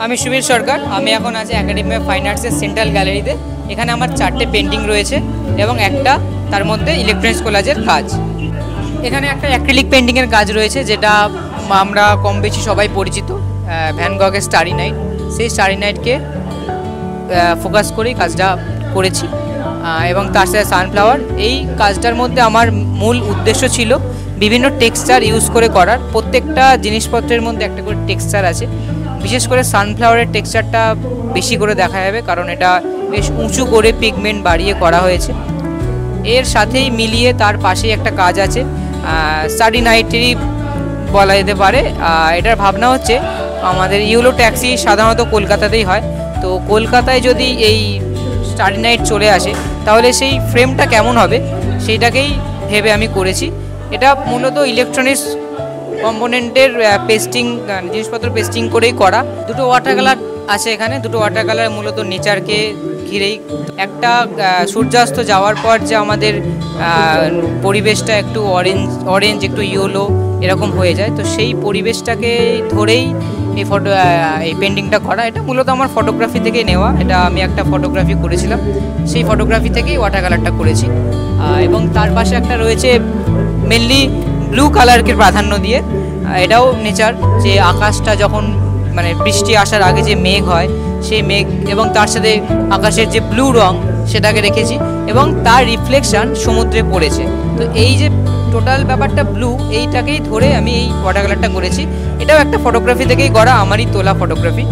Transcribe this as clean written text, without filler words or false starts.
আমি সুবীর সরকার। আমি এখন আছি একাডেমি অফ ফাইন আর্টসের সেন্ট্রাল গ্যালারিতে। এখানে আমার 4টে পেন্টিং রয়েছে এবং একটা তার মধ্যে ইলেকট্রনিক্স কোলাজের কাজ। এখানে একটা অ্যাক্রিলিক পেন্টিংয়ের কাজ রয়েছে, যেটা আমরা কম বেশি সবাই পরিচিত, ভ্যান গগের স্টারি নাইট। সেই স্টারি নাইটকে ফোকাস করেই কাজটা করেছি এবং তার সাথে সানফ্লাওয়ার। এই কাজটার মধ্যে আমার মূল উদ্দেশ্য ছিল বিভিন্ন টেক্সচার ইউজ করে করার। প্রত্যেকটা জিনিসপত্রের মধ্যে একটা করে টেক্সচার আছে, বিশেষ করে সানফ্লাওয়ারের টেক্সচারটা বেশি করে দেখা যাবে, কারণ এটা বেশ উঁচু করে পিগমেন্ট বাড়িয়ে করা হয়েছে। এর সাথেই মিলিয়ে তার পাশেই একটা কাজ আছে, স্টাডি নাইটেরই বলা যেতে পারে। এটার ভাবনা হচ্ছে, আমাদের ইউলো ট্যাক্সি সাধারণত কলকাতাতেই হয়, তো কলকাতায় যদি এই স্টাডি নাইট চলে আসে তাহলে সেই ফ্রেমটা কেমন হবে সেইটাকেই ভেবে আমি করেছি। এটা মূলত ইলেকট্রনিক্স কম্পোনেন্টের পেস্টিং, জিনিসপত্র পেস্টিং করেই করা। দুটো ওয়াটার কালার আছে এখানে, দুটো ওয়াটার কালার মূলত নেচারকে ঘিরেই। একটা সূর্যাস্ত যাওয়ার পর যে আমাদের পরিবেশটা একটু অরেঞ্জ একটু ইয়েলো এরকম হয়ে যায়, তো সেই পরিবেশটাকে ধরেই এই পেন্টিংটা করা। এটা মূলত আমার ফটোগ্রাফি থেকে নেওয়া, এটা আমি একটা ফটোগ্রাফি করেছিলাম, সেই ফটোগ্রাফি থেকেই ওয়াটার কালারটা করেছি। এবং তার পাশে একটা রয়েছে মেনলি ব্লু কালারকে প্রাধান্য দিয়ে, এটাও নেচার, যে আকাশটা যখন মানে বৃষ্টি আসার আগে যে মেঘ হয় সেই মেঘ এবং তার সাথে আকাশের যে ব্লু রং সেটাকে রেখেছি এবং তার রিফ্লেকশান সমুদ্রে পড়েছে। তো এই যে টোটাল ব্যাপারটা ব্লু, এইটাকেই ধরে আমি এই ওয়াটার কালারটা করেছি। এটাও একটা ফটোগ্রাফি থেকেই করা, আমারই তোলা ফটোগ্রাফি।